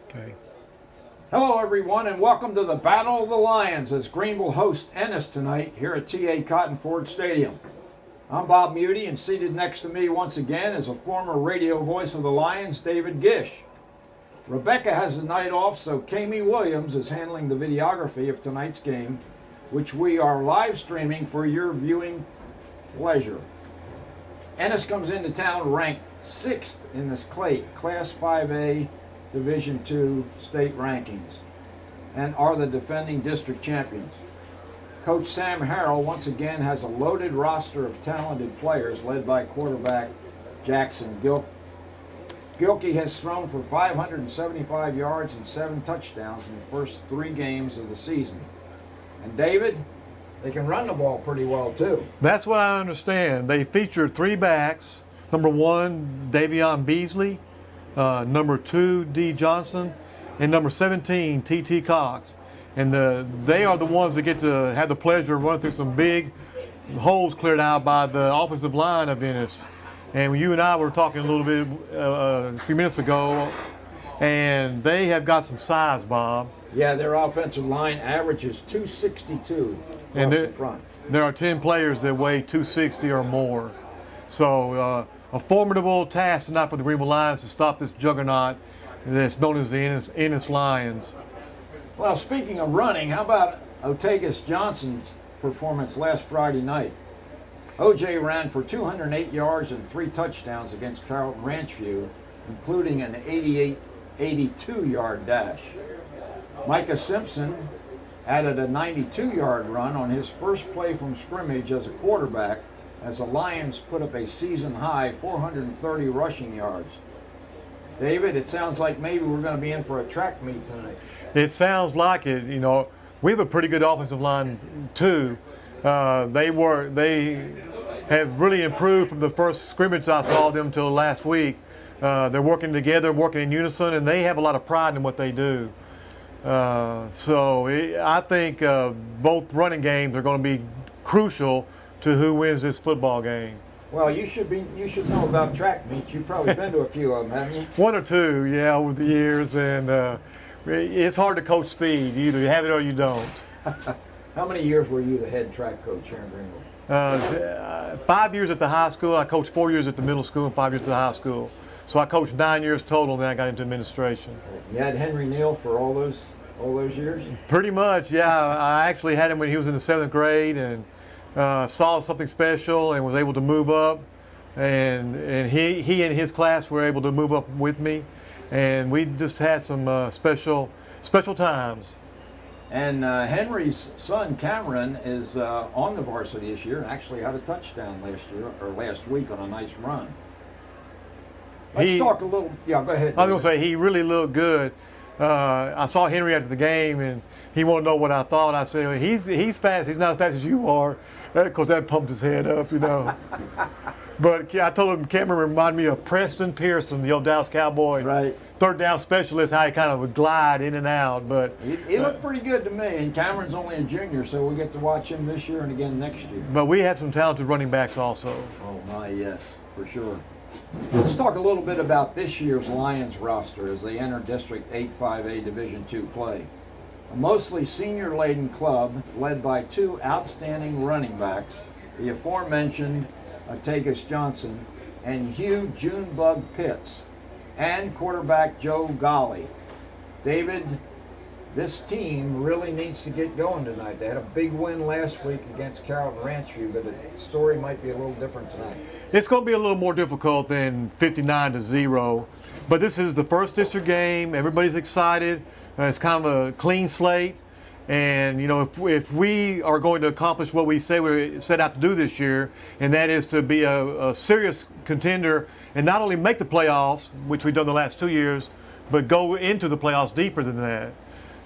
Okay. Hello everyone and welcome to the Battle of the Lions as Greenville hosts Ennis tonight here at TA Cotton Ford Stadium. I'm Bob Muty and seated next to me once again is a former radio voice of the Lions, David Gish. Rebecca has the night off, so Kami Williams is handling the videography of tonight's game, which we are live streaming for your viewing pleasure. Ennis comes into town ranked 6th in this Class 5A Division II state rankings and are the defending district champions. Coach Sam Harrell once again has a loaded roster of talented players led by quarterback Jackson Gilkey has thrown for 575 yards and 7 touchdowns in the first 3 games of the season. And David, they can run the ball pretty well too. That's what I understand. They featured 3 backs. Number 1, Davion Beasley. Number 2, D. Johnson. And number 17, T.T. Cox. And they are the ones that get to have the pleasure of running through some big holes cleared out by the offensive line of Ennis. And you and I were talking a little bit a few minutes ago, and they have got some size, Bob. Yeah, their offensive line averages 262 and the front. There are 10 players that weigh 260 or more. So a formidable task tonight for the Greenville Lions to stop this juggernaut that's known as the Ennis Lions. Well, speaking of running, how about Otagus Johnson's performance last Friday night? OJ ran for 208 yards and 3 touchdowns against Carrollton Ranchview, including an 82-yard dash. Micah Simpson added a 92-yard run on his first play from scrimmage as a quarterback as the Lions put up a season-high 430 rushing yards. David, it sounds like maybe we're going to be in for a track meet tonight. It sounds like it. You know, we have a pretty good offensive line too. They have really improved from the first scrimmage I saw them till last week. They're working together, working in unison, and they have a lot of pride in what they do. I think both running games are going to be crucial to who wins this football game. Well, you should know about track meets. You've probably been to a few of them, haven't you? 1 or 2, yeah, over the years, and it's hard to coach speed. Either you have it or you don't. How many years were you the head track coach here in Greenville? 5 years at the high school. I coached 4 years at the middle school and 5 years at the high school. So I coached 9 years total, and then I got into administration. You had Henry Neal for all those years? Pretty much, yeah. I actually had him when he was in the 7th grade, and saw something special and was able to move up. And he and his class were able to move up with me, and we just had some special times. And Henry's son Cameron is on the varsity this year and actually had a touchdown last week on a nice run. Let's talk a little. Yeah, go ahead. I was going to say he really looked good. I saw Henry after the game, and he wanted to know what I thought. I said, well, he's fast. He's not as fast as you are, because that pumped his head up, you know. But I told him Cameron reminded me of Preston Pearson, the old Dallas Cowboy. Right. Third down specialist, how he kind of would glide in and out. But he looked pretty good to me, and Cameron's only a junior, so we get to watch him this year and again next year. But we had some talented running backs also. Oh my, yes, for sure. Let's talk a little bit about this year's Lions roster as they enter District 8-5A Division II play. A mostly senior-laden club led by 2 outstanding running backs, the aforementioned Otagus Johnson and Hugh Junebug Pitts, and quarterback Joe Golly. David, this team really needs to get going tonight. They had a big win last week against Carrollton Ranchview, but the story might be a little different tonight. It's going to be a little more difficult than 59-0, but this is the first district game. Everybody's excited. It's kind of a clean slate, and you know, if we are going to accomplish what we say we set out to do this year, and that is to be a serious contender and not only make the playoffs, which we've done the last 2 years, but go into the playoffs deeper than that.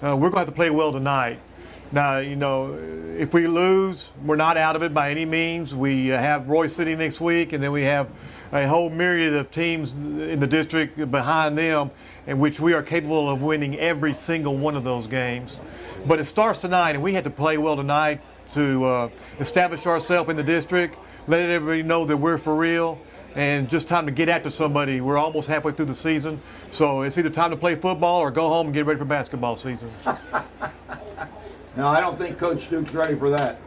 We're going to have to play well tonight. Now, you know, if we lose, we're not out of it by any means. We have Roy City next week, and then we have a whole myriad of teams in the district behind them, in which we are capable of winning every single one of those games. But it starts tonight, and we had to play well tonight to establish ourselves in the district, let everybody know that we're for real, and just time to get after somebody. We're almost halfway through the season, so it's either time to play football or go home and get ready for basketball season. No, I don't think Coach Duke's ready for that.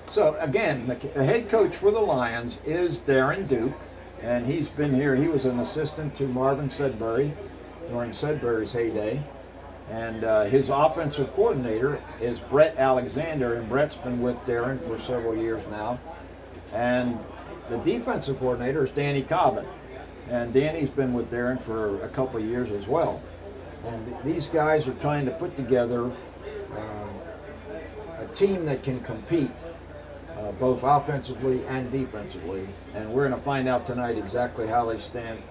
So again, the head coach for the Lions is Darren Duke, and he's been here. He was an assistant to Marvin Sedbury during Sedbury's heyday. And his offensive coordinator is Brett Alexander, and Brett's been with Darren for several years now. And the defensive coordinator is Danny Cobbin, and Danny's been with Darren for a couple of years as well. And these guys are trying to put together a team that can compete both offensively and defensively. And we're going to find out tonight exactly how they stand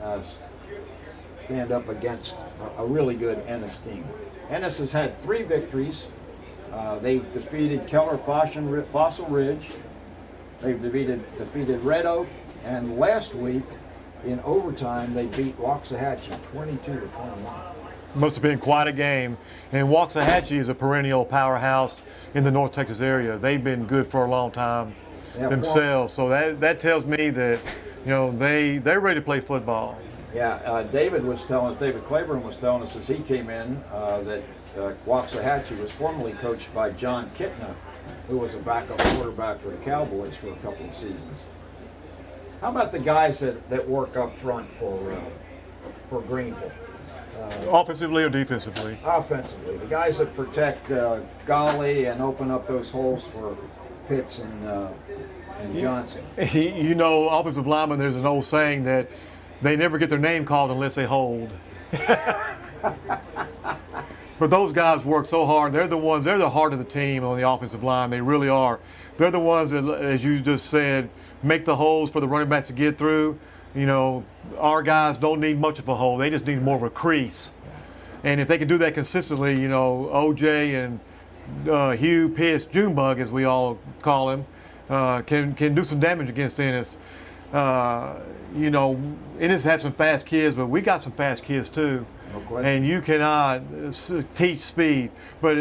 up against a really good Ennis team. Ennis has had 3 victories. They've defeated Keller Fossil Ridge. They've defeated Red Oak, and last week in overtime they beat Waxahachie 22-21. Must have been quite a game. And Waxahachie is a perennial powerhouse in the North Texas area. They've been good for a long time themselves. So that tells me that they're ready to play football. Yeah, David Claiborne was telling us as he came in that Waxahachie was formerly coached by John Kitna, who was a backup quarterback for the Cowboys for a couple of seasons. How about the guys that work up front for Greenville? Offensively or defensively? Offensively. The guys that protect Golly and open up those holes for Pitts and Johnson. Offensive linemen, there's an old saying that they never get their name called unless they hold. But those guys work so hard. They're the heart of the team on the offensive line. They really are. They're the ones that, as you just said, make the holes for the running backs to get through. Our guys don't need much of a hole. They just need more of a crease. And if they can do that consistently, OJ and Hugh, Pitts, Junebug, as we all call him, can do some damage against Ennis. Ennis had some fast kids, but we got some fast kids too. No question. And you cannot teach speed. But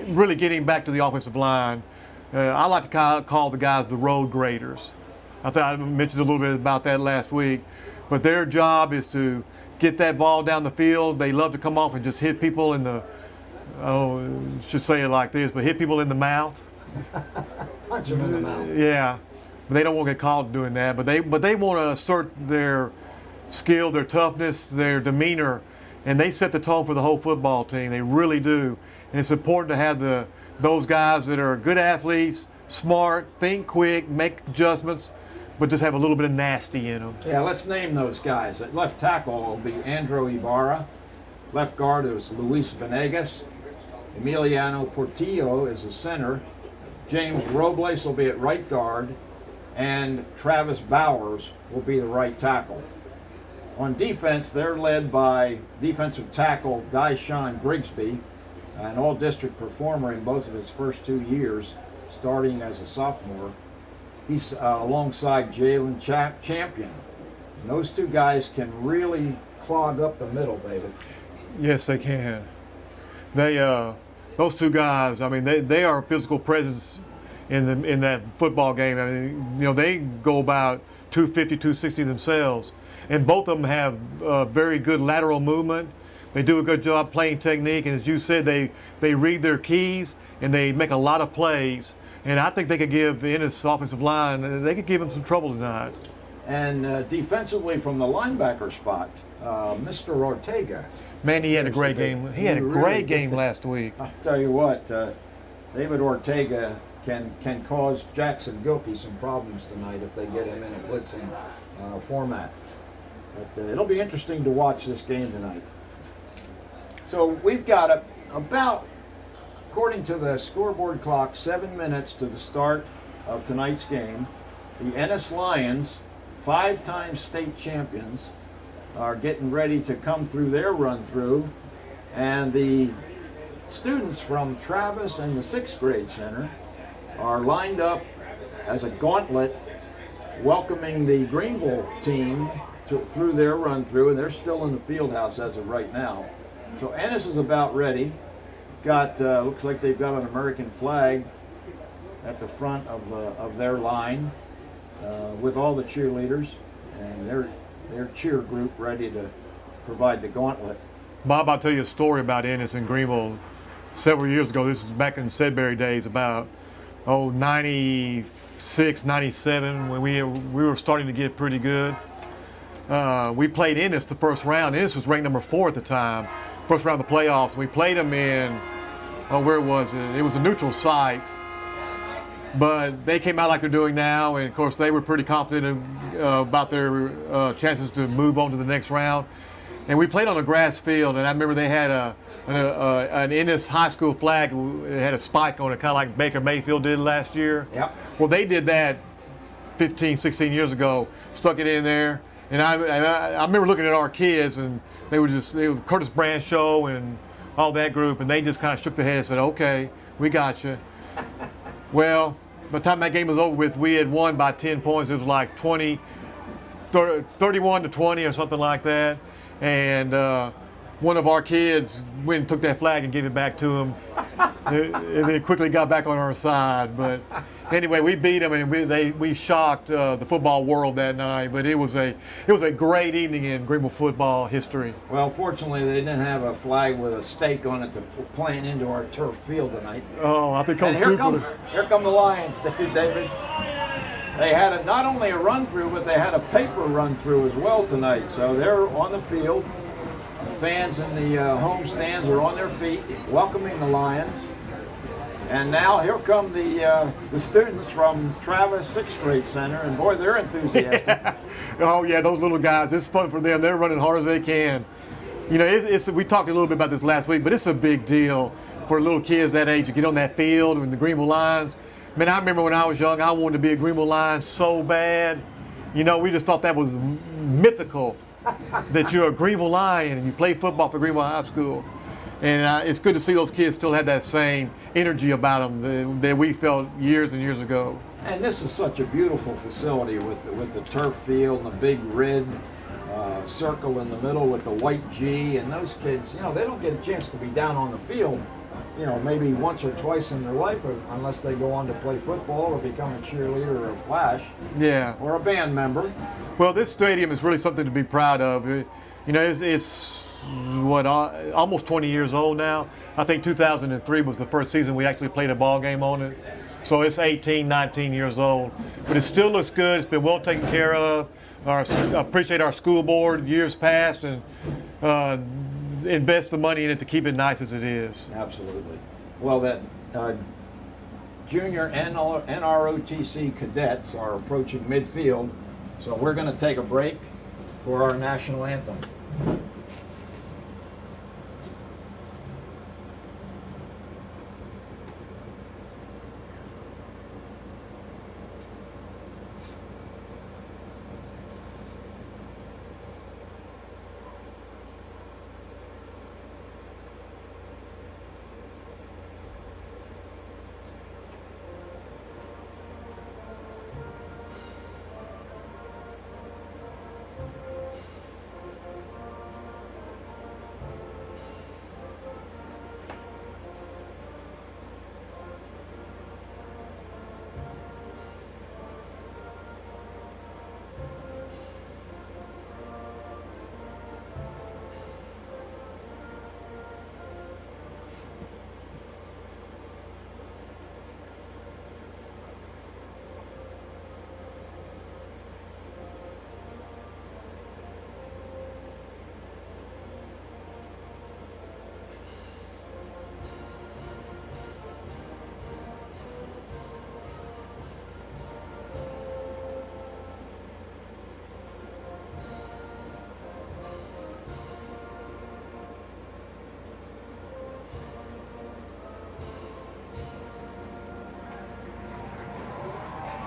really getting back to the offensive line, I like to call the guys the road graders. I mentioned a little bit about that last week. But their job is to get that ball down the field. They love to come off and just hit people in the, should say it like this, but hit people in the mouth. Punch them in the mouth. Yeah. They don't want to get called doing that, but they want to assert their skill, their toughness, their demeanor, and they set the tone for the whole football team. They really do, and it's important to have those guys that are good athletes, smart, think quick, make adjustments, but just have a little bit of nasty in them. Yeah, let's name those guys. At left tackle will be Andrew Ibarra. Left guard is Luis Venegas. Emiliano Portillo is the center. James Robles will be at right guard. And Travis Bowers will be the right tackle. On defense, they're led by defensive tackle Dyshawn Grigsby, an all-district performer in both of his first 2 years, starting as a sophomore. He's alongside Jalen Champion. And those two guys can really clog up the middle, David. Yes, they can. Those two guys, they are a physical presence in that football game. They go about 250, 260 themselves. And both of them have very good lateral movement. They do a good job playing technique. And as you said, they read their keys and they make a lot of plays. And I think they could give the Ennis offensive line, they could give them some trouble tonight. And defensively from the linebacker spot, Mr. Ortega. Man, he had a great game. He had a great game last week. I'll tell you what, David Ortega can cause Jackson Gilkey some problems tonight if they get him in a blitzing format. But it'll be interesting to watch this game tonight. So we've got about, according to the scoreboard clock, 7 minutes to the start of tonight's game. The Ennis Lions, 5-time state champions, are getting ready to come through their run-through. And the students from Travis and the 6th grade center are lined up as a gauntlet welcoming the Greenville team through their run-through, and they're still in the field house as of right now. So Ennis is about ready. Looks like they've got an American flag at the front of their line with all the cheerleaders. and their cheer group ready to provide the gauntlet. Bob, I'll tell you a story about Ennis and Greenville several years ago. This is back in Sudbury days, about 96, 97, when we were starting to get pretty good. We played Ennis the first round. Ennis was ranked number 4 at the time, first round of the playoffs. We played them in, where was it? It was a neutral site. But they came out like they're doing now, and of course they were pretty confident about their chances to move on to the next round. And we played on a grass field, and I remember they had an Ennis high school flag. It had a spike on it, kind of like Baker Mayfield did last year. Yep. Well, they did that 15, 16 years ago, stuck it in there. And I remember looking at our kids, and they were Curtis Branshaw and all that group, and they just kind of shook their head and said, okay, we got you. Well, by the time that game was over with, we had won by 10 points. It was like 31 to 20 or something like that. And one of our kids went and took that flag and gave it back to him. And they quickly got back on our side. But anyway, we beat them, and we shocked the football world that night. But it was a great evening in Greenville football history. Well, fortunately, they didn't have a flag with a stake on it to plant into our turf field tonight. Oh, I think and here come the Lions, David. They had not only a run through, but they had a paper run through as well tonight. So they're on the field. The fans in the home stands are on their feet, welcoming the Lions. And now here come the students from Travis 6th Grade Center, and boy, they're enthusiastic. Yeah. Oh yeah, those little guys. It's fun for them. They're running hard as they can. You know, we talked a little bit about this last week, but it's a big deal for little kids that age to get on that field with the Greenville Lions. Man, I remember when I was young, I wanted to be a Greenville Lion so bad. You know, we just thought that was mythical, that you're a Greenville Lion and you play football for Greenville High School. And it's good to see those kids still have that same energy about them that we felt years and years ago. And this is such a beautiful facility with the turf field and the big red circle in the middle with the white G. And those kids, you know, they don't get a chance to be down on the field, you know, maybe once or twice in their life, unless they go on to play football or become a cheerleader or a flash, yeah, or a band member. Well, this stadium is really something to be proud of. You know, it's what, almost 20 years old now. I think 2003 was the first season we actually played a ball game on it. So it's 18, 19 years old, but it still looks good. It's been well taken care of. I appreciate our school board years past, and invest the money in it to keep it nice as it is. Absolutely. Well, that junior NROTC cadets are approaching midfield, so we're going to take a break for our national anthem.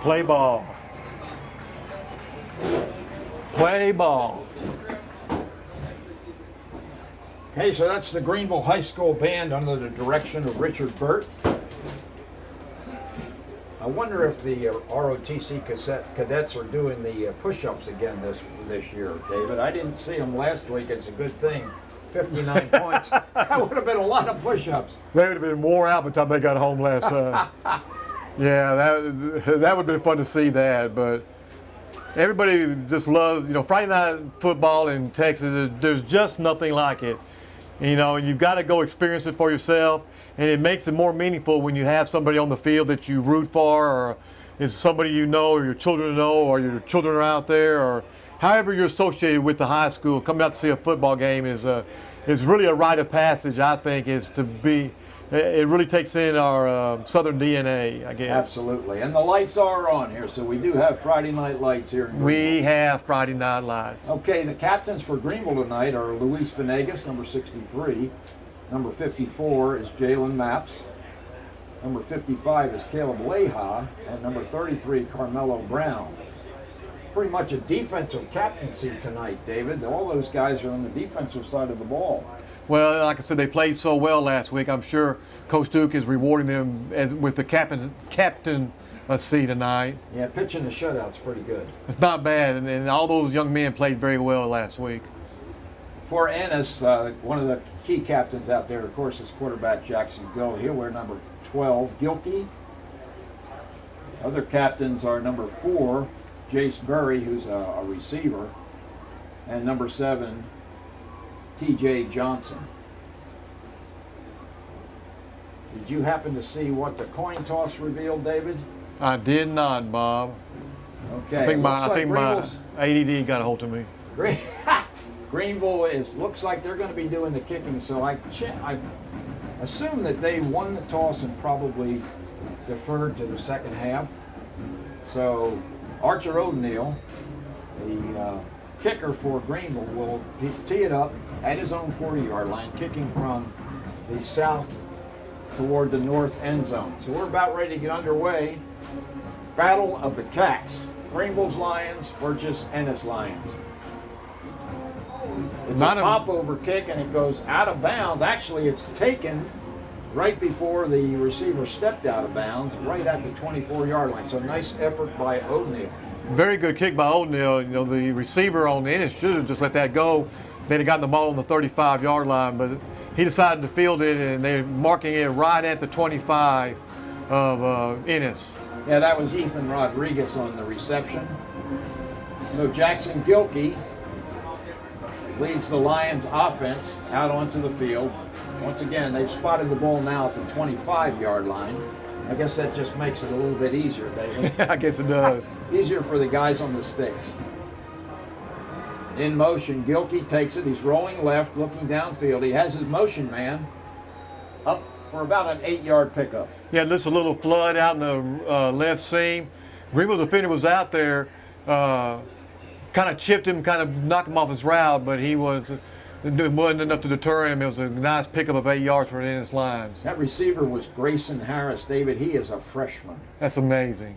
Play ball. Play ball. Okay, so that's the Greenville High School Band under the direction of Richard Burt. I wonder if the ROTC cadets are doing the push-ups again this year, David. I didn't see them last week. It's a good thing. 59 points. That would have been a lot of push-ups. They would have been wore out by the time they got home last time. Yeah, that would have been fun to see that, but everybody just loves, Friday night football in Texas. There's just nothing like it. You've got to go experience it for yourself, and it makes it more meaningful when you have somebody on the field that you root for, or is somebody you know, or your children know, or your children are out there, or however you're associated with the high school. Coming out to see a football game is really a rite of passage. I think it really takes in our Southern DNA, I guess. Absolutely. And the lights are on here, so we do have Friday night lights here in Greenville. We have Friday night lights. Okay, the captains for Greenville tonight are Luis Venegas, number 63. Number 54 is Jalen Maps. Number 55 is Caleb Leha. And number 33, Carmelo Brown. Pretty much a defensive captaincy tonight, David. All those guys are on the defensive side of the ball. Well, like I said, they played so well last week. I'm sure Coach Duke is rewarding them with the captaincy tonight. Yeah, pitching the shutout's pretty good. It's not bad, and all those young men played very well last week. For Ennis, one of the key captains out there, of course, is quarterback Jackson Go. He'll wear number 12, Gilkey. Other captains are number 4, Jace Berry, who's a receiver, and number 7, T.J. Johnson. Did you happen to see what the coin toss revealed, David? I did not, Bob. Okay. I think my ADD got a hold of me. Greenville looks like they're going to be doing the kicking, so I assume that they won the toss and probably deferred to the second half. So Archer O'Neill, the kicker for Greenville, will tee it up at his own 40-yard line, kicking from the south toward the north end zone. So we're about ready to get underway. Battle of the Cats. Greenville's Lions versus Ennis Lions. It's a pop-over kick, and it goes out of bounds. Actually, it's taken right before the receiver stepped out of bounds, right at the 24-yard line. So nice effort by O'Neill. Very good kick by O'Neill. The receiver on Ennis should have just let that go. They'd have gotten the ball on the 35-yard line, but he decided to field it, and they're marking it right at the 25 of Ennis. Yeah, that was Ethan Rodriguez on the reception. So Jackson Gilkey leads the Lions offense out onto the field. Once again, they've spotted the ball now at the 25-yard line. I guess that just makes it a little bit easier, David. I guess it does. Easier for the guys on the sticks. In motion, Gilkey takes it. He's rolling left, looking downfield. He has his motion man up for about an 8-yard pickup. Yeah, just a little flood out in the left seam. Greenville's defender was out there, kind of chipped him, kind of knocked him off his route, but it wasn't enough to deter him. It was a nice pickup of 8 yards for the Ennis Lions. That receiver was Grayson Harris, David. He is a freshman. That's amazing.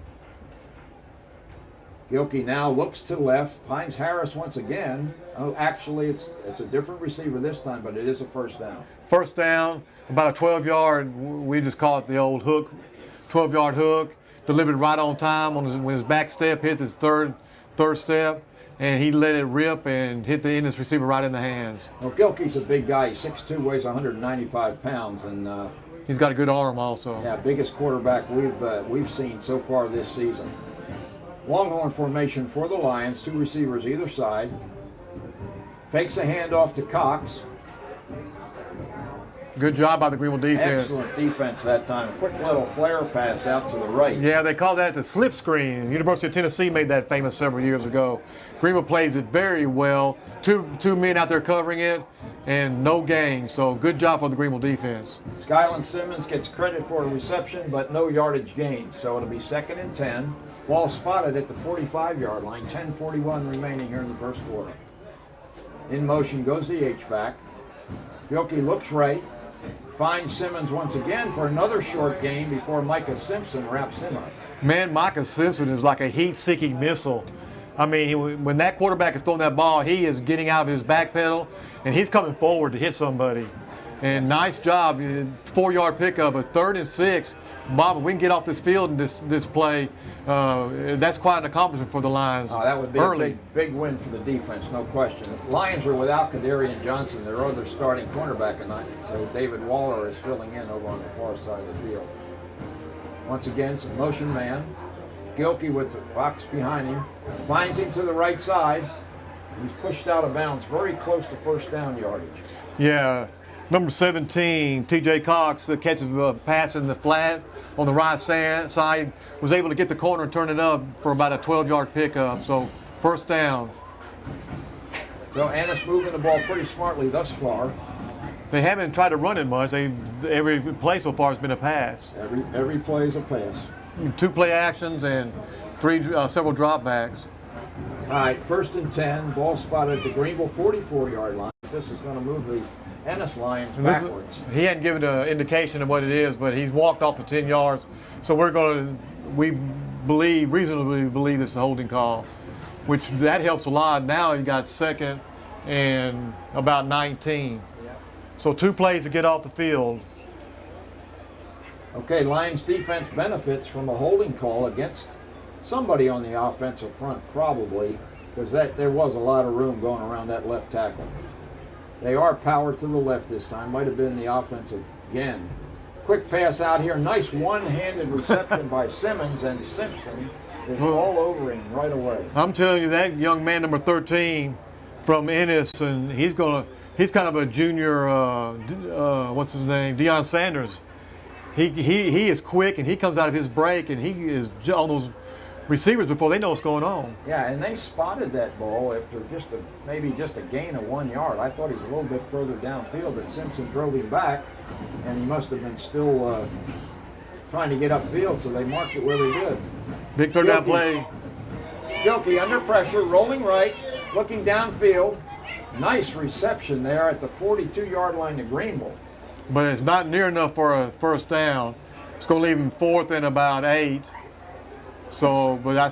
Gilkey now looks to left, finds Harris once again. Oh, actually, it's a different receiver this time, but it is a first down. First down, about a 12-yard, we just call it the old hook, 12-yard hook, delivered right on time when his back step hit his third step, and he let it rip and hit the Ennis receiver right in the hands. Well, Gilkey's a big guy. He's 6'2", weighs 195 pounds, and he's got a good arm also. Yeah, biggest quarterback we've seen so far this season. Longhorn formation for the Lions, 2 receivers either side. Fakes a handoff to Cox. Good job by the Greenville defense. Excellent defense that time. Quick little flare pass out to the right. Yeah, they call that the slip screen. University of Tennessee made that famous several years ago. Greenville plays it very well. Two men out there covering it, and no gain. So good job for the Greenville defense. Skyland Simmons gets credit for a reception, but no yardage gain. So it'll be 2nd and 10. Ball spotted at the 45-yard line. 10:41 remaining here in the first quarter. In motion goes the H-back. Gilkey looks right. Finds Simmons once again for another short gain before Micah Simpson wraps him up. Man, Micah Simpson is like a heat-seeking missile. I mean, when that quarterback is throwing that ball, he is getting out of his back pedal, and he's coming forward to hit somebody. And nice job, 4-yard pickup, a 3rd and 6. Bob, if we can get off this field in this play, that's quite an accomplishment for the Lions. Oh, that would be early. a big win for the defense, no question. The Lions are without Kadarian Johnson, their other starting cornerback tonight, so David Waller is filling in over on the far side of the field. Once again, some motion man. Gilkey with the box behind him. Finds him to the right side. He's pushed out of bounds very close to first down yardage. Yeah, number 17, TJ Cox, catches a pass in the flat on the right side, was able to get the corner and turn it up for about a 12-yard pickup. So first down. So Ennis moving the ball pretty smartly thus far. They haven't tried to run it much. Every play so far has been a pass. Every play is a pass. 2 play actions and several dropbacks. All right, 1st and 10, ball spotted at the Greenville 44-yard line. This is going to move the Ennis Lions backwards. He hadn't given an indication of what it is, but he's walked off the 10 yards. So we reasonably believe it's a holding call, which that helps a lot. Now he got 2nd and about 19. Yeah. So 2 plays to get off the field. Okay, Lions defense benefits from a holding call against somebody on the offensive front, probably, because there was a lot of room going around that left tackle. They are power to the left this time. Might have been the offensive again. Quick pass out here. Nice one-handed reception by Simmons, and Simpson is all over him right away. I'm telling you, that young man, number 13, from Ennis, and he's kind of a junior. What's his name? Deion Sanders. He is quick, and he comes out of his break, and he is on those receivers before they know what's going on. Yeah, and they spotted that ball after maybe just a gain of 1 yard. I thought he was a little bit further downfield, but Simpson drove him back, and he must have been still trying to get upfield, so they marked it where they did. Big third down play. Gilkey under pressure, rolling right, looking downfield. Nice reception there at the 42-yard line to Greenville. But it's not near enough for a first down. It's going to leave him 4th and about 8. So, but I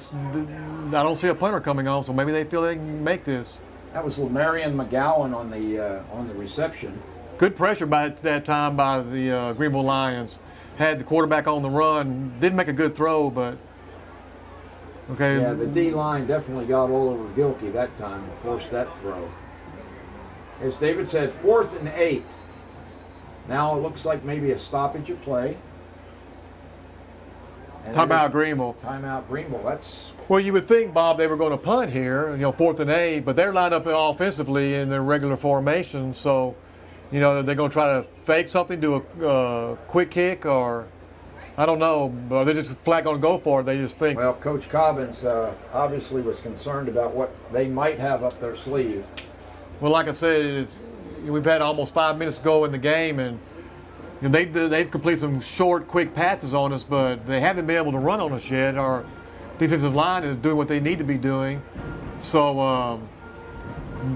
don't see a punter coming on, so maybe they feel they can make this. That was Marion McGowan on the reception. Good pressure by that time by the Greenville Lions. Had the quarterback on the run. Didn't make a good throw, but okay. Yeah, the D-line definitely got all over Gilkey that time and forced that throw. As David said, 4th and 8. Now it looks like maybe a stoppage of play. Timeout Greenville. Timeout Greenville. That's well, you would think, Bob, they were going to punt here, 4th and 8, but they're lined up offensively in their regular formation. So, they're going to try to fake something, do a quick kick, or I don't know. But they're just flat going to go for it. They just think. Well, Coach Cobbins obviously was concerned about what they might have up their sleeve. Well, like I said, we've had almost 5 minutes to go in the game, and they've completed some short, quick passes on us, but they haven't been able to run on us yet. Our defensive line is doing what they need to be doing. So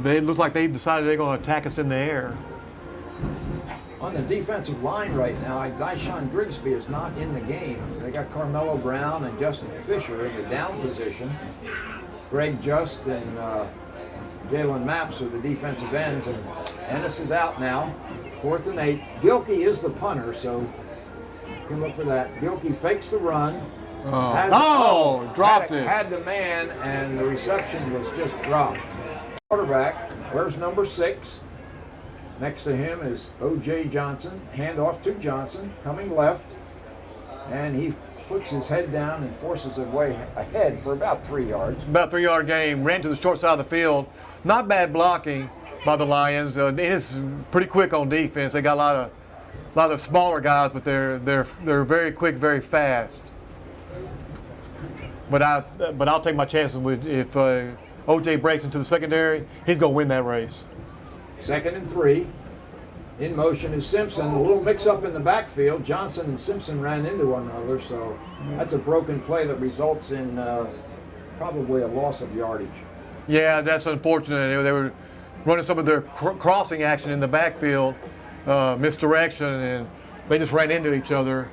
it looks like they decided they're going to attack us in the air. On the defensive line right now, Dyshawn Grigsby is not in the game. They got Carmelo Brown and Justin Fisher in the down position. Greg Just and Jalen Maps are the defensive ends, and Ennis is out now. 4th and 8. Gilkey is the punter, so you can look for that. Gilkey fakes the run. Dropped it. Had the man, and the reception was just dropped. Quarterback, where's number 6? Next to him is O.J. Johnson. Handoff to Johnson, coming left, and he puts his head down and forces his way ahead for about 3 yards. About 3-yard gain. Ran to the short side of the field. Not bad blocking by the Lions. It is pretty quick on defense. They got a lot of smaller guys, but they're very quick, very fast. But I'll take my chances with if OJ breaks into the secondary, he's going to win that race. 2nd and 3. In motion is Simpson. A little mix-up in the backfield. Johnson and Simpson ran into one another, so that's a broken play that results in probably a loss of yardage. Yeah, that's unfortunate. They were running some of their crossing action in the backfield, misdirection, and they just ran into each other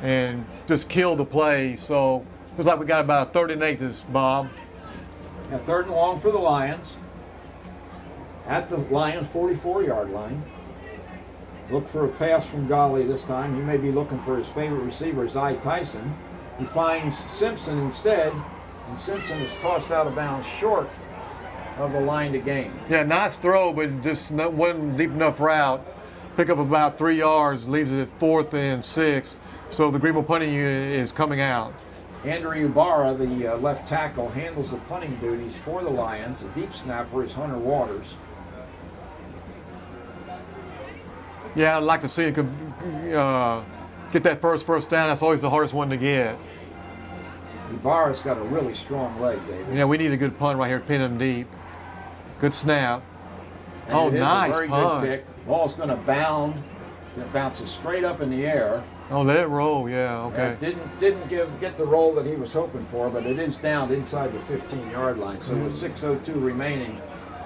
and just killed the play. So it looks like we got about a 3rd and 8 this, Bob. Now 3rd and long for the Lions. At the Lions 44-yard line. Look for a pass from Golly this time. He may be looking for his favorite receiver, Zy Tyson. He finds Simpson instead, and Simpson is tossed out of bounds short of the line to gain. Yeah, nice throw, but just wasn't deep enough route. Pick up about 3 yards, leaves it at 4th and 6. So the Greenville punting unit is coming out. Andrew Ibarra, the left tackle, handles the punting duties for the Lions. The deep snapper is Hunter Waters. Yeah, I'd like to see him get that first down. That's always the hardest one to get. Ibarra's got a really strong leg, David. Yeah, we need a good punt right here, pin him deep. Good snap. And Oh, it is nice a very punt. good kick. Ball's going to bound. It bounces straight up in the air. Oh, let it roll. Yeah, okay. Didn't get the roll that he was hoping for, but it is down inside the 15-yard line. So with 6:02 remaining,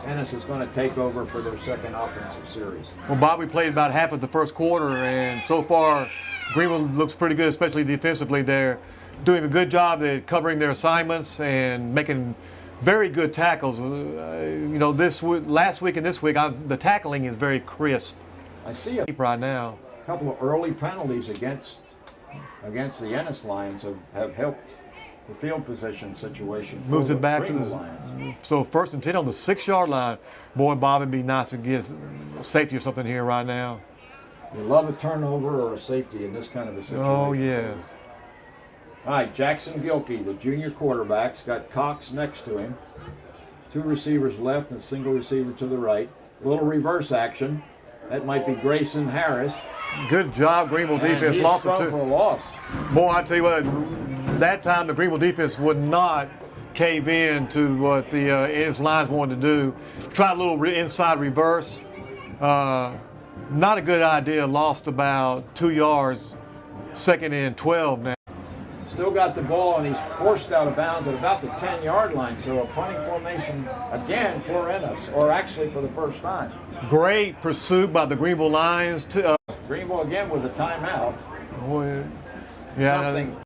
Ennis is going to take over for their second offensive series. Well, Bob, we played about half of the first quarter, and so far, Greenville looks pretty good, especially defensively. They're doing a good job at covering their assignments and making very good tackles. You know, last week and this week, the tackling is very crisp. I see a Right now. couple of early penalties against the Ennis Lions have helped the field position situation. for Moves the it back to Greenville the Lions. so 1st and 10 on the 6-yard line. Boy, Bob, it'd be nice to get safety or something here right now. You love a turnover or a safety in this kind of a situation. Oh yes. All right, Jackson Gilkey, the junior quarterback's got Cox next to him. 2 receivers left and single receiver to the right. A little reverse action. That might be Grayson Harris. Good job, Greenville And defense. he's Lost it thrown too. for a loss. Boy, I tell you what, that time the Greenville defense would not cave in to what the Ennis Lions wanted to do. Try a little inside reverse. Not a good idea. Lost about 2 yards. 2nd and 12 now. Still got the ball, and he's forced out of bounds at about the 10-yard line. So a punting formation again for Ennis, or actually for the first time. Great pursuit by the Greenville Lions. Greenville again with a timeout. Boy, yeah. Something